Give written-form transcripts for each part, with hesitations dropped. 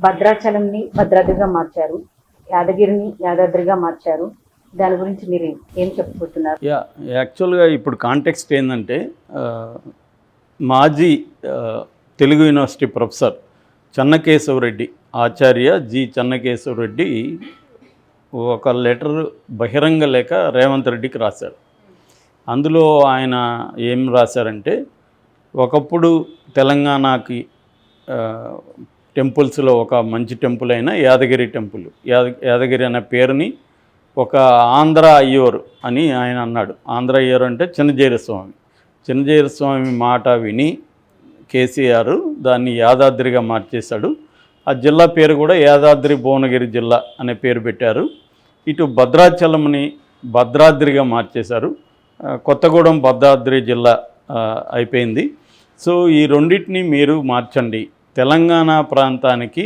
భద్రాచలంని భద్రాద్రిగా మార్చారు, యాదగిరిని యాదాద్రిగా మార్చారు. దాని గురించి మీరు ఏం చెప్పబోతున్నారు? యాక్చువల్గా ఇప్పుడు కాంటెక్స్ట్ ఏంటంటే మాజీ తెలుగు యూనివర్సిటీ ప్రొఫెసర్ చెన్నకేశవరెడ్డి, ఆచార్య జి చెన్నకేశవరెడ్డి ఒక లెటర్ బహిరంగ లేఖ రేవంత్ రెడ్డికి రాశారు. అందులో ఆయన ఏం రాశారంటే, ఒకప్పుడు తెలంగాణకి టెంపుల్స్లో ఒక మంచి టెంపుల్ అయిన యాదగిరి టెంపుల్, యాదగిరి అనే పేరుని ఒక ఆంధ్ర అయ్యోరు అని ఆయన అన్నాడు. ఆంధ్ర అయ్యోరు అంటే చిన్నజీర స్వామి మాట విని కేసీఆర్ దాన్ని యాదాద్రిగా మార్చేశాడు. ఆ జిల్లా పేరు కూడా యాదాద్రి భువనగిరి జిల్లా అనే పేరు పెట్టారు. ఇటు భద్రాచలంని భద్రాద్రిగా మార్చేశారు. కొత్తగూడెం భద్రాద్రి జిల్లా అయిపోయింది. సో ఈ రెండింటిని మీరు మార్చండి, తెలంగాణ ప్రాంతానికి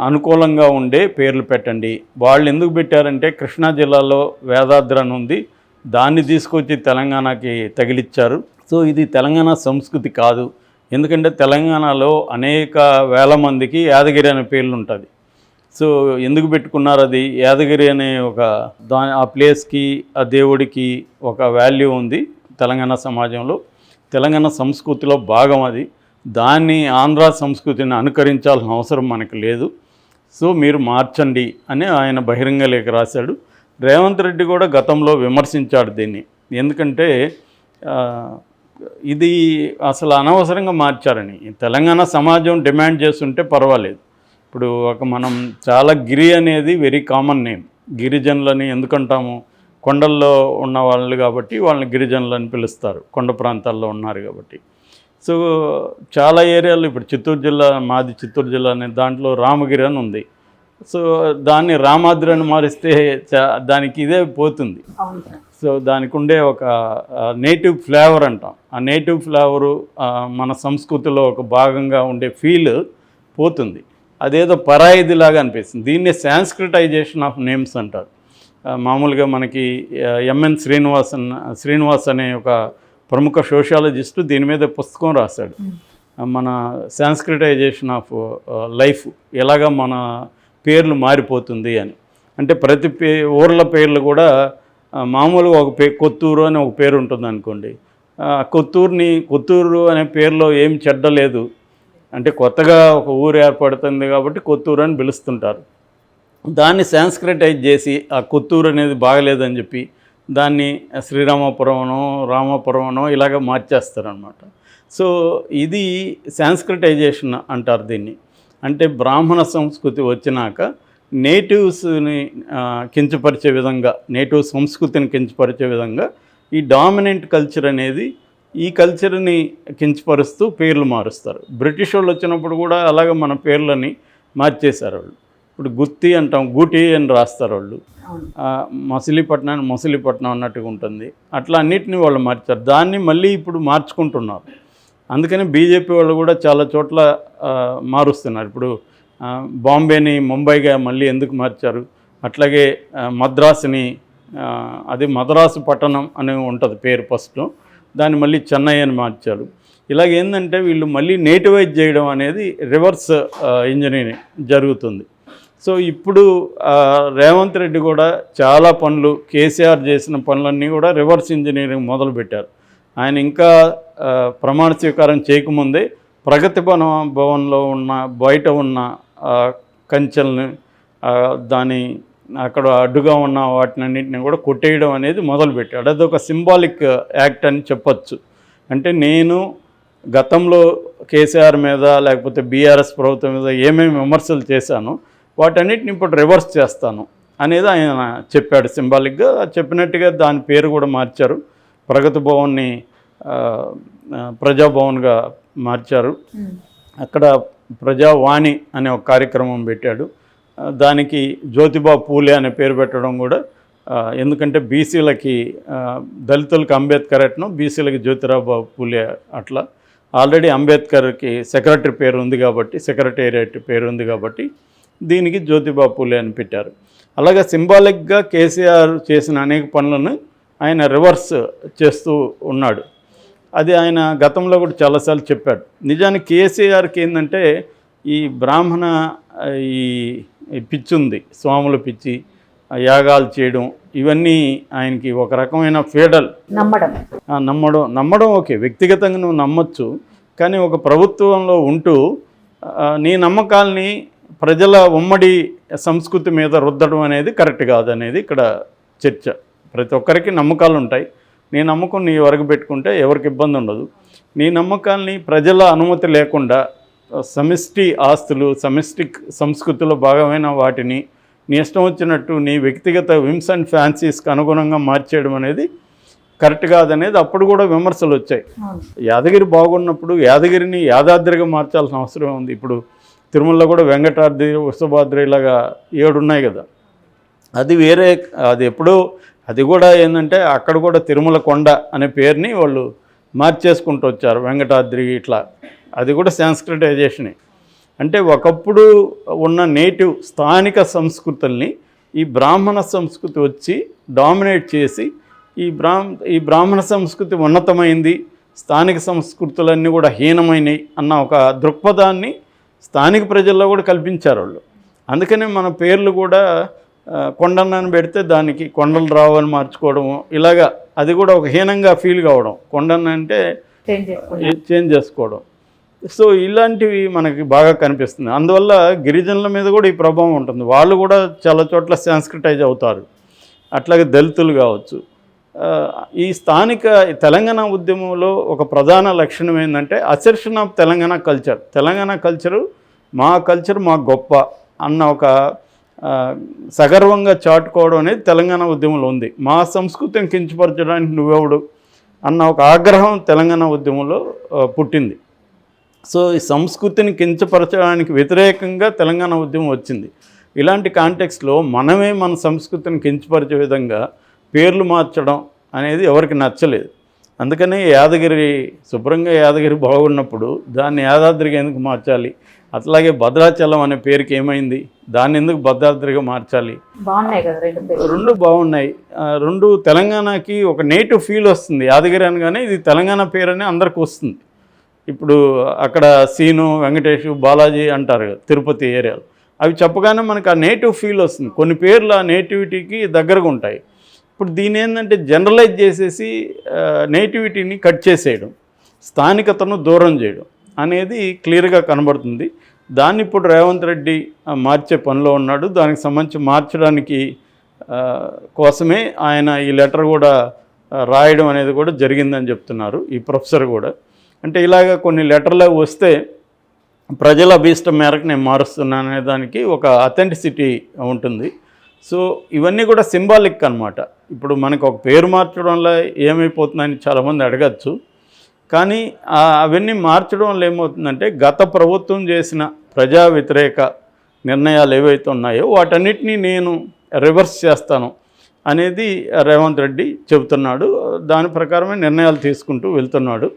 అనుకూలంగా ఉండే పేర్లు పెట్టండి. వాళ్ళు ఎందుకు పెట్టారంటే, కృష్ణా జిల్లాలో వేదాద్రి అని ఉంది, దాన్ని తీసుకొచ్చి తెలంగాణకి తగిలిచ్చారు. సో ఇది తెలంగాణ సంస్కృతి కాదు. ఎందుకంటే తెలంగాణలో అనేక వేల మందికి యాదగిరి అనే పేర్లు ఉంటుంది. సో ఎందుకు పెట్టుకున్నారు? అది యాదగిరి అనే ఆ ప్లేస్కి, ఆ దేవుడికి ఒక వాల్యూ ఉంది తెలంగాణ సమాజంలో, తెలంగాణ సంస్కృతిలో భాగం అది. దాన్ని ఆంధ్ర సంస్కృతిని అనుకరించాల్సిన అవసరం మనకు లేదు. సో మీరు మార్చండి అని ఆయన బహిరంగ లేఖ రాశాడు. రేవంత్ రెడ్డి కూడా గతంలో విమర్శించాడు దీన్ని. ఎందుకంటే ఇది అసలు అనవసరంగా మార్చారని. తెలంగాణ సమాజం డిమాండ్ చేస్తుంటే పర్వాలేదు. ఇప్పుడు మనం చాలా గిరి అనేది వెరీ కామన్ నేమ్. గిరిజనులని ఎందుకంటాము? కొండల్లో ఉన్న వాళ్ళు కాబట్టి వాళ్ళని గిరిజనులని పిలుస్తారు, కొండ ప్రాంతాల్లో ఉన్నారు కాబట్టి. సో చాలా ఏరియాలు, ఇప్పుడు చిత్తూరు జిల్లా, మాది చిత్తూరు జిల్లా అనే దాంట్లో రామగిరి అని ఉంది. సో దాన్ని రామాద్రి అని మారిస్తే దానికి ఇదే పోతుంది. సో దానికి ఉండే ఒక నేటివ్ ఫ్లేవర్ అంటాం. ఆ నేటివ్ ఫ్లేవరు మన సంస్కృతిలో ఒక భాగంగా ఉండే ఫీల్ పోతుంది. అదేదో పరాయిదిలాగా అనిపిస్తుంది. దీన్నే సాంస్క్రిటైజేషన్ ఆఫ్ నేమ్స్ అంటారు. మామూలుగా మనకి ఎంఎన్ శ్రీనివాస్ అనే ఒక ప్రముఖ సోషాలజిస్టు దీని మీద పుస్తకం రాశాడు. మన సాంస్క్రిటైజేషన్ ఆఫ్ లైఫ్, ఎలాగా మన పేర్లు మారిపోతుంది అని. అంటే ప్రతి ఊర్ల పేర్లు కూడా మామూలుగా ఒక కొత్తూరు అని ఒక పేరు ఉంటుంది అనుకోండి. కొత్తూరు అనే పేరులో ఏం చెడ్డ లేదు. అంటే కొత్తగా ఒక ఊరు ఏర్పడుతుంది కాబట్టి కొత్తూరు అని పిలుస్తుంటారు. దాన్ని సాంస్క్రిటైజ్ చేసి ఆ కొత్తూరు అనేది బాగలేదని చెప్పి దాన్ని రామాపురమనో ఇలాగ మార్చేస్తారనమాట. సో ఇది సాంస్క్రిటైజేషన్ అంటారు దీన్ని. అంటే బ్రాహ్మణ సంస్కృతి వచ్చినాక నేటివ్స్ని కించపరిచే విధంగా, నేటివ్ సంస్కృతిని కించపరిచే విధంగా ఈ డామినెంట్ కల్చర్ అనేది, ఈ కల్చర్ని కించపరుస్తూ పేర్లు మారుస్తారు. బ్రిటిష్ వాళ్ళు వచ్చినప్పుడు కూడా అలాగే మన పేర్లని మార్చేశారు వాళ్ళు. ఇప్పుడు గుత్తి అంటాం, గూటి అని రాస్తారు వాళ్ళు. మసిలీపట్నం అన్నట్టుగా ఉంటుంది. అట్లా అన్నిటినీ వాళ్ళు మార్చారు. దాన్ని మళ్ళీ ఇప్పుడు మార్చుకుంటున్నారు. అందుకని బీజేపీ వాళ్ళు కూడా చాలా చోట్ల మారుస్తున్నారు. ఇప్పుడు బాంబేని ముంబైగా మళ్ళీ ఎందుకు మార్చారు? అట్లాగే మద్రాసుని, అది మద్రాసు పట్టణం అని ఉంటుంది పేరు ఫస్ట్లో, దాన్ని మళ్ళీ చెన్నై అని మార్చారు. ఇలాగేందంటే వీళ్ళు మళ్ళీ నేటివైజ్ చేయడం అనేది రివర్స్ ఇంజనీరింగ్ జరుగుతుంది. సో ఇప్పుడు రేవంత్ రెడ్డి కూడా చాలా పనులు, కేసీఆర్ చేసిన పనులన్నీ కూడా రివర్స్ ఇంజనీరింగ్ మొదలుపెట్టారు. ఆయన ఇంకా ప్రమాణ స్వీకారం చేయకముందే ప్రగతి భవన్లో ఉన్న బయట ఉన్న కంచెల్ని, అక్కడ అడ్డుగా ఉన్న వాటినన్నింటినీ కూడా కొట్టేయడం అనేది మొదలుపెట్టాడు. అదొక సింబాలిక్ యాక్ట్ అని చెప్పచ్చు. అంటే నేను గతంలో కేసీఆర్ మీద లేకపోతే బీఆర్ఎస్ ప్రభుత్వం మీద ఏమేమి విమర్శలు చేశానో వాటన్నిటిని ఇప్పుడు రివర్స్ చేస్తాను అనేది ఆయన చెప్పాడు సింబాలిక్గా. చెప్పినట్టుగా దాని పేరు కూడా మార్చారు. ప్రగతి భవన్ని ప్రజాభవన్గా మార్చారు. అక్కడ ప్రజావాణి అనే ఒక కార్యక్రమం పెట్టాడు. దానికి జ్యోతిబా పూలే అనే పేరు పెట్టడం కూడా, ఎందుకంటే బీసీలకి, దళితులకి అంబేద్కర్ ఎట్నో బీసీలకి జ్యోతిరావు పూలే అట్లా. ఆల్రెడీ అంబేద్కర్కి సెక్రటరీ పేరు ఉంది కాబట్టి, సెక్రటేరియట్ పేరు ఉంది కాబట్టి దీనికి జ్యోతిబా పూలే అని పెట్టారు. అలాగే సింబాలిక్గా కేసీఆర్ చేసిన అనేక పనులను ఆయన రివర్స్ చేస్తూ ఉన్నాడు. అది ఆయన గతంలో కూడా చాలాసార్లు చెప్పాడు. నిజానికి కేసీఆర్కి ఏంటంటే ఈ బ్రాహ్మణ ఈ ఈ పిచ్చి ఉంది, స్వాముల పిచ్చి, యాగాలు చేయడం, ఇవన్నీ ఆయనకి ఒక రకమైన ఫేడల్. నమ్మడం ఓకే, వ్యక్తిగతంగా నువ్వు నమ్మొచ్చు, కానీ ఒక ప్రభుత్వంలో ఉంటూ నీ నమ్మకాల్ని ప్రజల ఉమ్మడి సంస్కృతి మీద రుద్దడం అనేది కరెక్ట్ కాదనేది ఇక్కడ చర్చ. ప్రతి ఒక్కరికి నమ్మకాలు ఉంటాయి. నీ నమ్మకం నీ వరకు పెట్టుకుంటే ఎవరికి ఇబ్బంది ఉండదు. నీ నమ్మకాల్ని ప్రజల అనుమతి లేకుండా సమిష్టి ఆస్తులు, సమిష్టిక్ సంస్కృతిలో భాగమైన వాటిని నీ ఇష్టం వచ్చినట్టు నీ వ్యక్తిగత విమ్స్ అండ్ ఫ్యాన్సీస్కి అనుగుణంగా మార్చేయడం అనేది కరెక్ట్ కాదనేది అప్పుడు కూడా విమర్శలు వచ్చాయి. యాదగిరి బాగున్నప్పుడు యాదగిరిని యాదాద్రిగా మార్చాల్సిన అవసరం ఉంది. ఇప్పుడు తిరుమలలో కూడా వెంకటాద్రి, వృషభాద్రి ఇలాగా 7 ఉన్నాయి కదా, అది వేరే. అది ఎప్పుడో అది కూడా ఏంటంటే అక్కడ కూడా తిరుమల కొండ అనే పేరుని వాళ్ళు మార్చేసుకుంటూ వచ్చారు, వెంకటాద్రి ఇట్లా. అది కూడా సాంస్క్రిటైజేషనే. అంటే ఒకప్పుడు ఉన్న నేటివ్ స్థానిక సంస్కృతుల్ని ఈ బ్రాహ్మణ సంస్కృతి వచ్చి డామినేట్ చేసి ఈ బ్రాహ్మణ సంస్కృతి ఉన్నతమైంది, స్థానిక సంస్కృతులన్నీ కూడా హీనమైనవి అన్న ఒక దృక్పథాన్ని స్థానిక ప్రజల్లో కూడా కల్పించారు వాళ్ళు. అందుకనే మన పేర్లు కూడా కొండన్నని పెడితే దానికి కొండలు రావు అని మార్చుకోవడము, ఇలాగా అది కూడా ఒక హీనంగా ఫీల్ కావడం, కొండన్న అంటే చేంజ్ చేసుకోవడం. సో ఇలాంటివి మనకి బాగా కనిపిస్తుంది. అందువల్ల గిరిజనుల మీద కూడా ఈ ప్రభావం ఉంటుంది. వాళ్ళు కూడా చాలా చోట్ల సాంస్క్రిటైజ్ అవుతారు. అట్లాగే దళితులు కావచ్చు. ఈ స్థానిక తెలంగాణ ఉద్యమంలో ఒక ప్రధాన లక్షణం ఏంటంటే assertion of Telangana culture. Telangana culture మా గొప్ప అన్న ఒక సగర్వంగా చాటుకోవడం అనేది తెలంగాణ ఉద్యమంలో ఉంది. మా సంస్కృతిని కించపరచడానికి నువ్వెవడు అన్న ఒక ఆగ్రహం తెలంగాణ ఉద్యమంలో పుట్టింది. సో ఈ సంస్కృతిని కించపరచడానికి వ్యతిరేకంగా తెలంగాణ ఉద్యమం వచ్చింది. ఇలాంటి కాంటెక్స్లో మనమే మన సంస్కృతిని కించపరిచే విధంగా పేర్లు మార్చడం అనేది ఎవరికి నచ్చలేదు. అందుకని శుభ్రంగా యాదగిరి బాగున్నప్పుడు దాన్ని యాదాద్రిగా ఎందుకు మార్చాలి? అట్లాగే భద్రాచలం అనే పేరుకి ఏమైంది? దాన్ని ఎందుకు భద్రాద్రిగా మార్చాలి? రెండు బాగున్నాయి. రెండు తెలంగాణకి ఒక నేటివ్ ఫీల్ వస్తుంది. యాదగిరి అనగానే ఇది తెలంగాణ పేరు అని అందరికి వస్తుంది. ఇప్పుడు అక్కడ సీను, వెంకటేష్, బాలాజీ అంటారు కదా తిరుపతి ఏరియాలో, అవి చెప్పగానే మనకు ఆ నేటివ్ ఫీల్ వస్తుంది. కొన్ని పేర్లు ఆ నేటివిటీకి దగ్గరగా ఉంటాయి. ఇప్పుడు దీని ఏంటంటే జనరలైజ్ చేసేసి నేటివిటీని కట్ చేసేయడం, స్థానికతను దూరం చేయడం అనేది క్లియర్గా కనబడుతుంది. దాన్ని ఇప్పుడు రేవంత్ రెడ్డి మార్చే పనిలో ఉన్నాడు. దానికి సంబంధించి మార్చడానికి కోసమే ఆయన ఈ లెటర్ కూడా రాయడం అనేది కూడా జరిగిందని చెప్తున్నారు ఈ ప్రొఫెసర్ కూడా. అంటే ఇలాగ కొన్ని లెటర్లు వస్తే ప్రజల అభీష్టం మేరకు నేను మారుస్తున్నాను అనే దానికి ఒక అథెంటిసిటీ ఉంటుంది. సో ఇవన్నీ కూడా సింబాలిక్ అనమాట. ఇప్పుడు మనకు ఒక పేరు మార్చడంలో ఏమైపోతుందని చాలామంది అడగచ్చు. కానీ అవన్నీ మార్చడం వల్ల ఏమవుతుందంటే గత ప్రభుత్వం చేసిన ప్రజా వ్యతిరేక నిర్ణయాలు ఏవైతే ఉన్నాయో వాటన్నిటినీ నేను రివర్స్ చేస్తాను అనేది రేవంత్ రెడ్డి చెబుతున్నాడు. దాని ప్రకారమే నిర్ణయాలు తీసుకుంటూ వెళ్తున్నాడు.